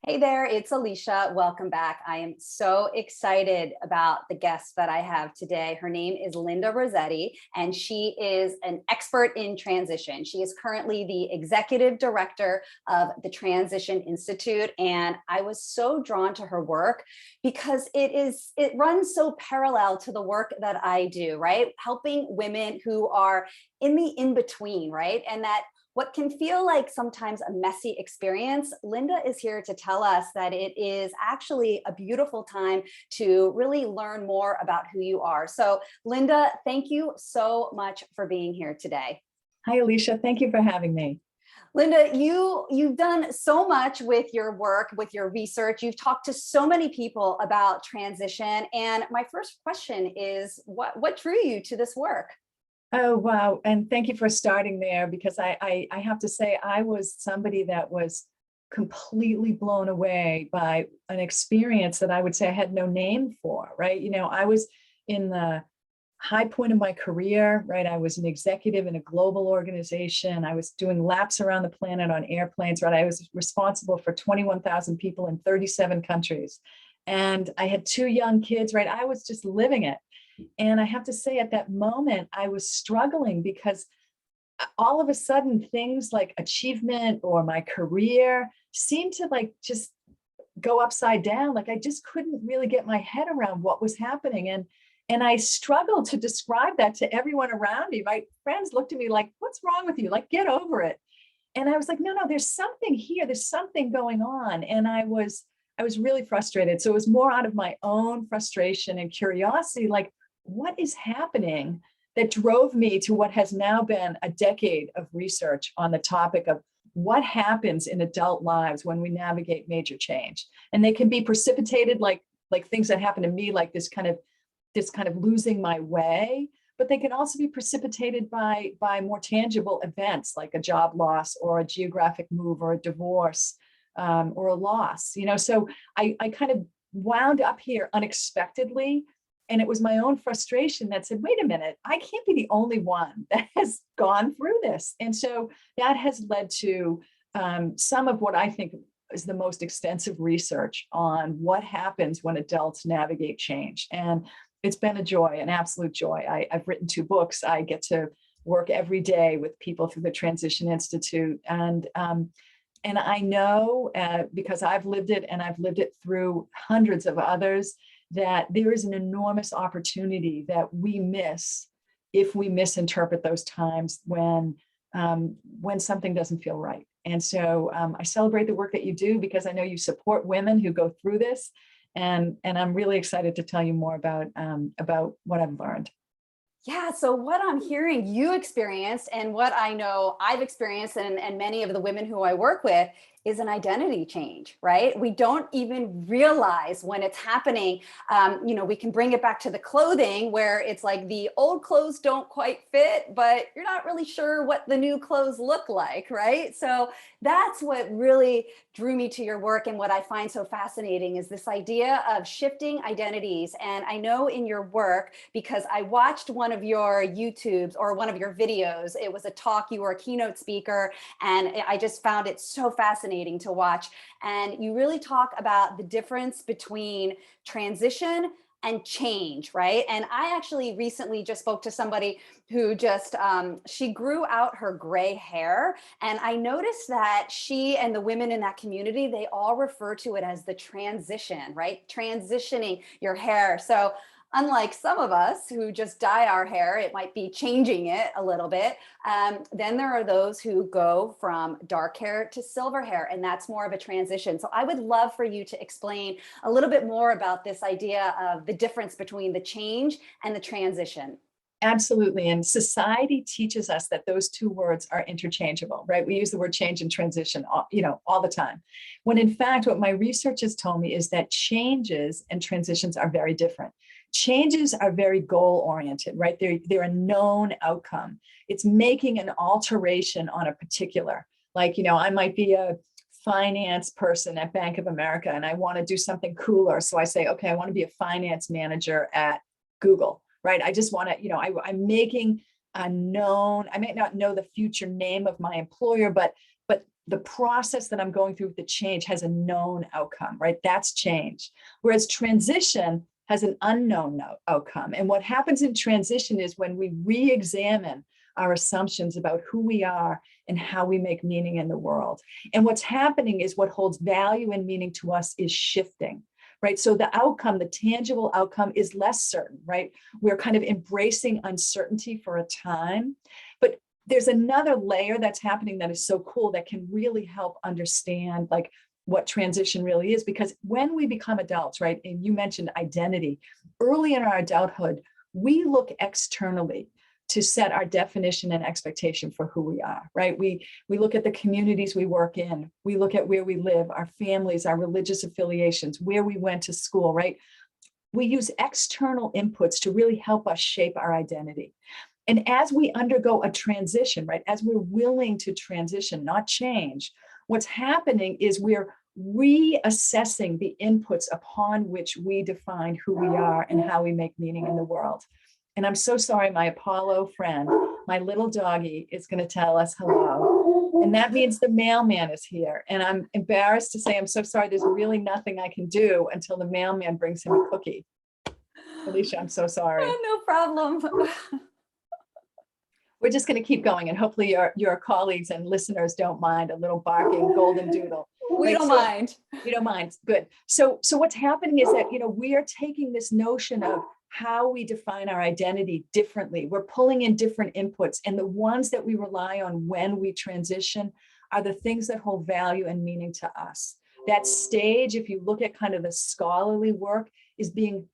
Hey there, it's Elysha. Welcome back. I am so excited about the guest that I have today. Her name is Linda Rossetti, and she is an expert in transition. She is currently the executive director of the Transition Institute, and I was so drawn to her work because it runs so parallel to the work that I do, right? Helping women who are in the in-between, right? And that what can feel like sometimes a messy experience, Linda is here to tell us that it is actually a beautiful time to really learn more about who you are. So Linda, thank you so much for being here today. Hi, Elysha. Thank you for having me. Linda, you've done so much with your work, with your research. You've talked to so many people about transition. And my first question is, what drew you to this work? Oh, wow. And thank you for starting there, because I have to say, I was somebody that was completely blown away by an experience that I would say I had no name for, right? I was in the high point of my career, right? I was an executive in a global organization. I was doing laps around the planet on airplanes, right? I was responsible for 21,000 people in 37 countries. And I had two young kids, right? I was just living it. And I have to say, at that moment, I was struggling because all of a sudden things like achievement or my career seemed to just go upside down. Like I just couldn't really get my head around what was happening. And I struggled to describe that to everyone around me. My friends looked at me like, what's wrong with you? Like, get over it. And I was like, no, there's something here. There's something going on. And I was really frustrated. So it was more out of my own frustration and curiosity, like, what is happening, that drove me to what has now been a decade of research on the topic of what happens in adult lives when we navigate major change. And they can be precipitated like things that happen to me, like this kind of losing my way, but they can also be precipitated by more tangible events like a job loss or a geographic move or a divorce, or a loss. So I kind of wound up here unexpectedly. And it was my own frustration that said, wait a minute, I can't be the only one that has gone through this. And so that has led to some of what I think is the most extensive research on what happens when adults navigate change. And it's been a joy, an absolute joy. I've written 2 books. I get to work every day with people through the Transition Institute. And I know, because I've lived it and I've lived it through hundreds of others, that there is an enormous opportunity that we miss if we misinterpret those times when something doesn't feel right. And so I celebrate the work that you do, because I know you support women who go through this, and I'm really excited to tell you more about what I've learned. Yeah, so what I'm hearing you experienced and what I know I've experienced and many of the women who I work with is an identity change, right? We don't even realize when it's happening. We can bring it back to the clothing where it's like the old clothes don't quite fit, but you're not really sure what the new clothes look like, right? So that's what really drew me to your work. And what I find so fascinating is this idea of shifting identities. And I know in your work, because I watched one of your YouTubes or one of your videos, it was a talk, you were a keynote speaker, and I just found it so fascinating to watch. And you really talk about the difference between transition and change, right? And I actually recently just spoke to somebody who she grew out her gray hair. And I noticed that she and the women in that community, they all refer to it as the transition, right? Transitioning your hair. So unlike some of us who just dye our hair, it might be changing it a little bit. Then there are those who go from dark hair to silver hair, and that's more of a transition. So I would love for you to explain a little bit more about this idea of the difference between the change and the transition. Absolutely. And society teaches us that those 2 words are interchangeable, right? We use the word change and transition, all the time. When in fact, what my research has told me is that changes and transitions are very different. Changes are very goal oriented, right? They're a known outcome. It's making an alteration on a particular, I might be a finance person at Bank of America and I want to do something cooler. So I say, okay, I want to be a finance manager at Google, right? I just want to, I'm making a known, I may not know the future name of my employer, but the process that I'm going through with the change has a known outcome, right? That's change. Whereas transition has an unknown outcome. And what happens in transition is when we re-examine our assumptions about who we are and how we make meaning in the world. And what's happening is what holds value and meaning to us is shifting, right? So the outcome, the tangible outcome is less certain, right? We're kind of embracing uncertainty for a time. But there's another layer that's happening that is so cool that can really help understand like what transition really is. Because when we become adults, right, and you mentioned identity, early in our adulthood, we look externally to set our definition and expectation for who we are, right? We look at the communities we work in, we look at where we live, our families, our religious affiliations, where we went to school, right? We use external inputs to really help us shape our identity. And as we undergo a transition, right, as we're willing to transition, not change, what's happening is we're reassessing the inputs upon which we define who we are and how we make meaning in the world. And I'm so sorry, my Apollo friend, my little doggy is going to tell us hello. And that means the mailman is here. And I'm embarrassed to say, I'm so sorry, there's really nothing I can do until the mailman brings him a cookie. Elysha, I'm so sorry. No problem. We're just going to keep going, and hopefully your colleagues and listeners don't mind a little barking golden doodle. We don't mind. You don't mind. Good. So what's happening is that, we are taking this notion of how we define our identity differently. We're pulling in different inputs, and the ones that we rely on when we transition are the things that hold value and meaning to us. That stage, if you look at kind of the scholarly work, is being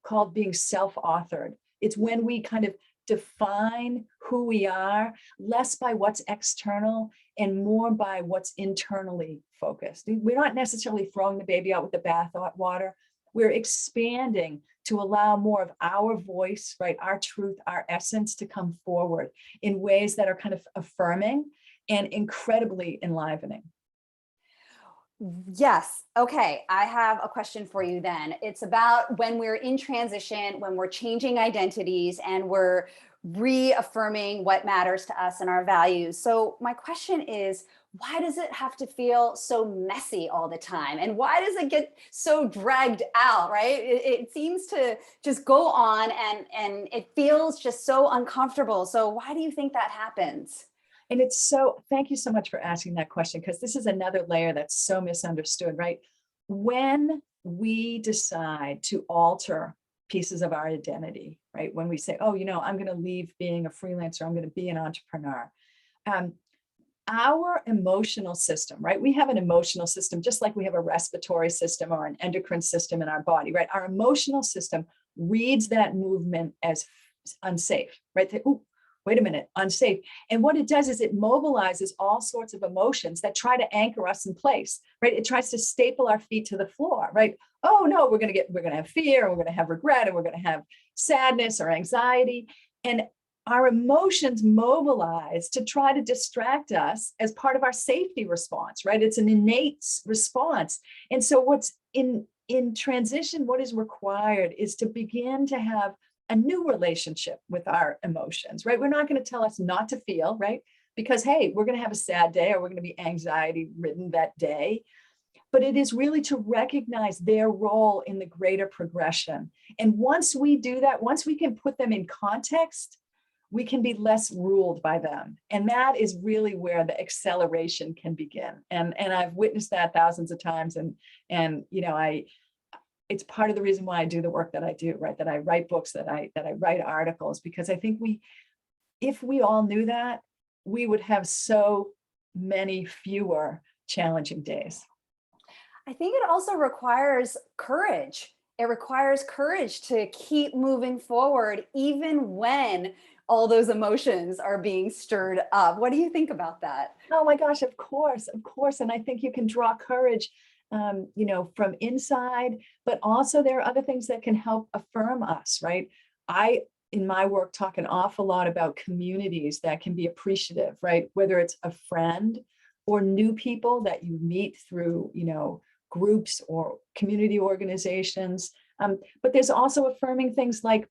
self-authored. It's when we kind of define who we are, less by what's external and more by what's internally focused. We're not necessarily throwing the baby out with the bathwater. We're expanding to allow more of our voice, right, our truth, our essence to come forward in ways that are kind of affirming and incredibly enlivening. Yes. Okay. I have a question for you then. It's about when we're in transition, when we're changing identities and we're reaffirming what matters to us and our values. So my question is, why does it have to feel so messy all the time? And why does it get so dragged out, right? It seems to just go on and it feels just so uncomfortable. So why do you think that happens? And thank you so much for asking that question, because this is another layer that's so misunderstood, right? When we decide to alter pieces of our identity, right? When we say, oh, I'm going to leave being a freelancer, I'm going to be an entrepreneur. Our emotional system, right? We have an emotional system, just like we have a respiratory system or an endocrine system in our body, right? Our emotional system reads that movement as unsafe, right? Ooh, wait a minute, unsafe. And what it does is it mobilizes all sorts of emotions that try to anchor us in place, right? It tries to staple our feet to the floor, right? Oh no, we're going to have fear, and we're going to have regret, and we're going to have sadness or anxiety. And our emotions mobilize to try to distract us as part of our safety response, right? It's an innate response. And so what's in transition, what is required is to begin to have a new relationship with our emotions, right? We're not going to tell us not to feel, right? Because, hey, we're going to have a sad day or we're going to be anxiety ridden that day. But it is really to recognize their role in the greater progression. And once we do that, once we can put them in context, we can be less ruled by them. And that is really where the acceleration can begin. And I've witnessed that thousands of times. And it's part of the reason why I do the work that I do, right? That I write books, that I write articles, because I think if we all knew that, we would have so many fewer challenging days. I think it also requires courage. It requires courage to keep moving forward, even when all those emotions are being stirred up. What do you think about that? Oh my gosh, of course. And I think you can draw courage from inside, but also there are other things that can help affirm us, right? I, in my work, talk an awful lot about communities that can be appreciative, right? Whether it's a friend or new people that you meet through, groups or community organizations. But there's also affirming things like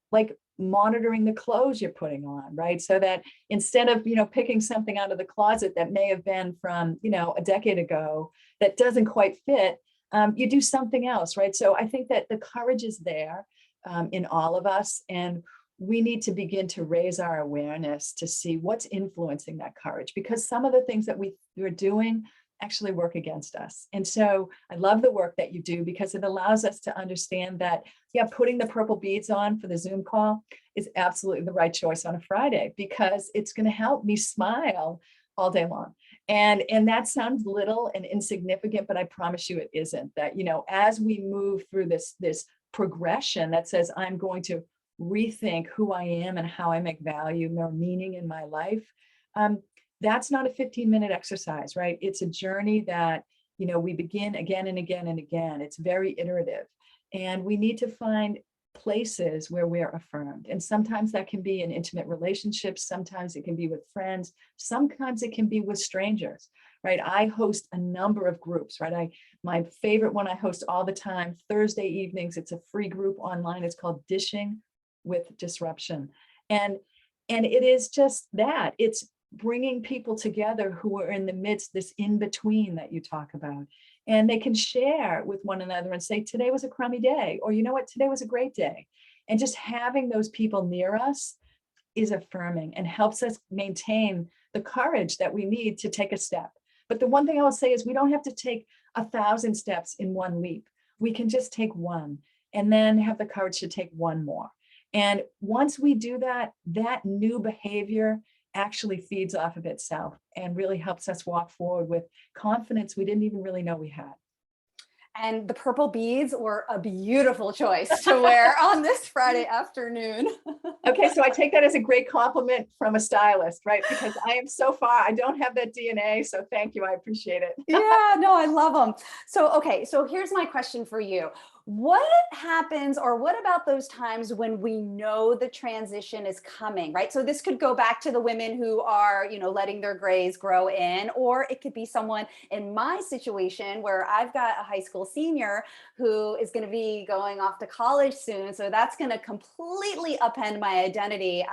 monitoring the clothes you're putting on, right? So that instead of, picking something out of the closet that may have been from, a decade ago that doesn't quite fit, you do something else, right? So I think that the courage is there in all of us. And we need to begin to raise our awareness to see what's influencing that courage, because some of the things that we're doing actually work against us. And so I love the work that you do, because it allows us to understand that, yeah, putting the purple beads on for the Zoom call is absolutely the right choice on a Friday, because it's going to help me smile all day long. And that sounds little and insignificant, but I promise you it isn't. That, as we move through this progression that says, I'm going to rethink who I am and how I make value, more meaning in my life, that's not a 15-minute exercise, right? It's a journey that, we begin again and again and again. It's very iterative. And we need to find places where we're affirmed. And sometimes that can be in intimate relationships. Sometimes it can be with friends. Sometimes it can be with strangers, right? I host a number of groups, right? My favorite one I host all the time, Thursday evenings. It's a free group online. It's called Dishing with Disruption. And it is just that. It's bringing people together who are in the midst, this in-between that you talk about. And they can share with one another and say, today was a crummy day, or you know what, today was a great day. And just having those people near us is affirming and helps us maintain the courage that we need to take a step. But the one thing I will say is we don't have to take 1,000 steps in one leap. We can just take one and then have the courage to take one more. And once we do that, that new behavior actually feeds off of itself and really helps us walk forward with confidence we didn't even really know we had. And the purple beads were a beautiful choice to wear on this Friday afternoon. Okay, so I take that as a great compliment from a stylist, right? Because I don't have that DNA. So thank you. I appreciate it. Yeah, no, I love them. So here's my question for you. What happens, or what about those times when we know the transition is coming, right? So this could go back to the women who are, letting their grays grow in, or it could be someone in my situation where I've got a high school senior who is going to be going off to college soon. So that's going to completely upend my identity.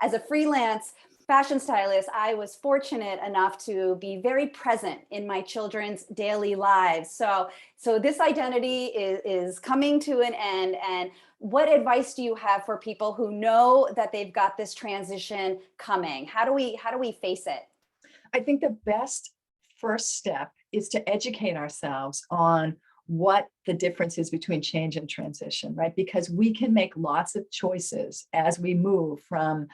As a freelance fashion stylist, I was fortunate enough to be very present in my children's daily lives. So this identity is coming to an end. And what advice do you have for people who know that they've got this transition coming? How do we face it? I think the best first step is to educate ourselves on what the difference is between change and transition, right? Because we can make lots of choices as we move from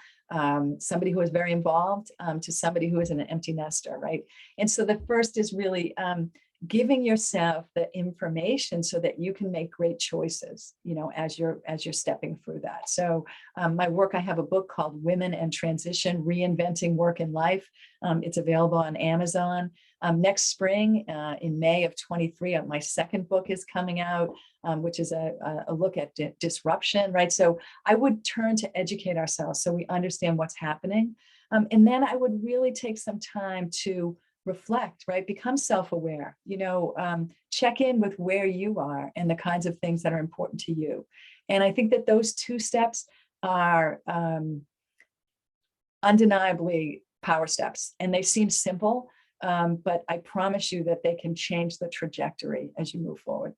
somebody who is very involved to somebody who is an empty nester, right? And so the first is really giving yourself the information so that you can make great choices, as you're stepping through that. So my work, I have a book called Women and Transition: Reinventing Work and Life. It's available on Amazon. Next spring, in May of 23, my second book is coming out, which is a look at disruption, right? So I would turn to educate ourselves so we understand what's happening. And then I would really take some time to reflect, right? Become self-aware, check in with where you are and the kinds of things that are important to you. And I think that those two steps are undeniably power steps, and they seem simple, but I promise you that they can change the trajectory as you move forward.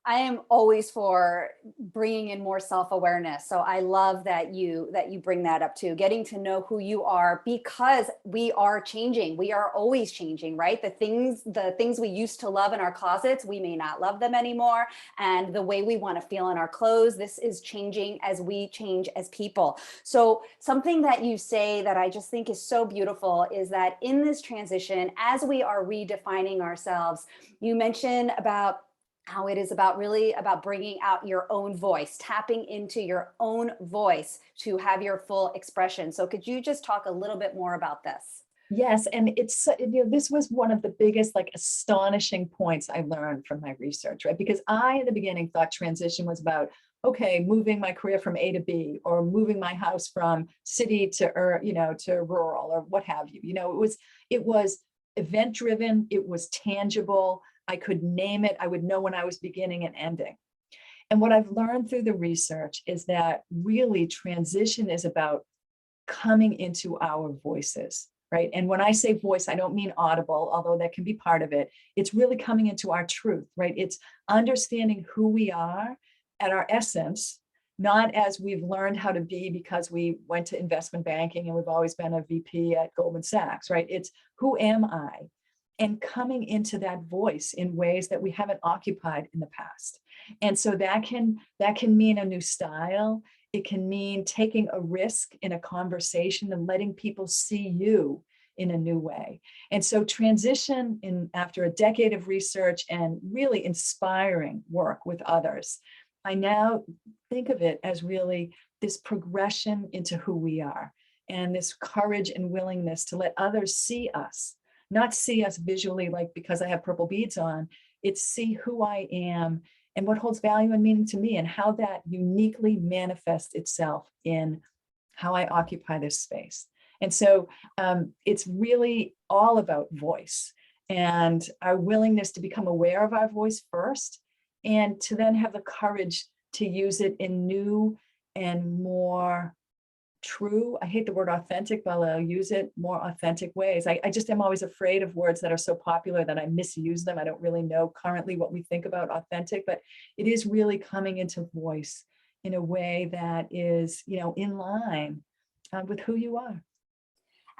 I am always for bringing in more self-awareness. So I love that you bring that up too, getting to know who you are, because we are changing. We are always changing, right? The things we used to love in our closets, we may not love them anymore. And the way we want to feel in our clothes, this is changing as we change as people. So something that you say that I just think is so beautiful is that in this transition, as we are redefining ourselves, you mentioned about how it is really about bringing out your own voice, tapping into your own voice to have your full expression. So could you just talk a little bit more about this? Yes, and it's this was one of the biggest, astonishing points I learned from my research, right? Because I, in the beginning, thought transition was about, okay, moving my career from A to B, or moving my house from city to rural, or what have you. It was event driven. It was tangible. I could name it. I would know when I was beginning and ending. And what I've learned through the research is that really transition is about coming into our voices, right? And when I say voice, I don't mean audible, although that can be part of it. It's really coming into our truth, right? It's understanding who we are at our essence, not as we've learned how to be because we went to investment banking and we've always been a VP at Goldman Sachs, right? It's who am I? And coming into that voice in ways that we haven't occupied in the past. And so that can mean a new style. It can mean taking a risk in a conversation and letting people see you in a new way. And so transition in after a decade of research and really inspiring work with others, I now think of it as really this progression into who we are and this courage and willingness to let others see us, not see us visually, like because I have purple beads on. It's see who I am and what holds value and meaning to me and how that uniquely manifests itself in how I occupy this space. And so it's really all about voice and our willingness to become aware of our voice first, and to then have the courage to use it in new and more true, I hate the word authentic, but I'll use it, more authentic ways. I just am always afraid of words that are so popular that I misuse them. I don't really know currently what we think about authentic, but it is really coming into voice in a way that is, in line with who you are.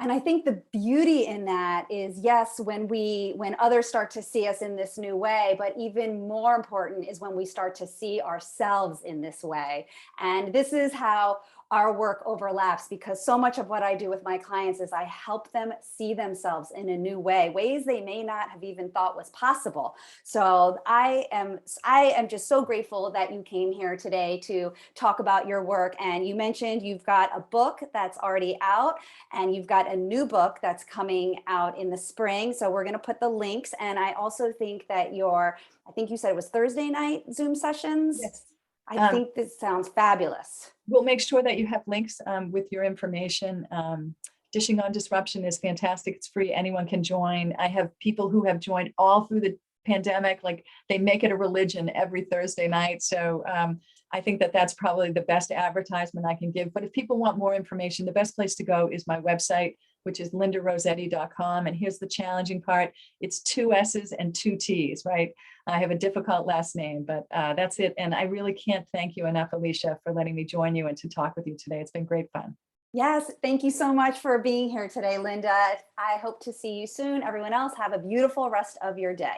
And I think the beauty in that is, yes, when others start to see us in this new way, but even more important is when we start to see ourselves in this way. And this is how our work overlaps, because so much of what I do with my clients is I help them see themselves in a new way, ways they may not have even thought was possible. So I am just so grateful that you came here today to talk about your work. And you mentioned you've got a book that's already out, and you've got a new book that's coming out in the spring. So we're going to put the links. And I also think that I think you said it was Thursday night Zoom sessions. Yes. I think this sounds fabulous. We'll make sure that you have links with your information. Dishing on Disruption is fantastic. It's free. Anyone can join. I have people who have joined all through the pandemic. Like, they make it a religion every Thursday night. So I think that that's probably the best advertisement I can give. But if people want more information, the best place to go is my website, which is lindarossetti.com. And here's the challenging part. It's 2 S's and 2 T's, right? I have a difficult last name, but that's it. And I really can't thank you enough, Elysha, for letting me join you and to talk with you today. It's been great fun. Yes, thank you so much for being here today, Linda. I hope to see you soon. Everyone else, have a beautiful rest of your day.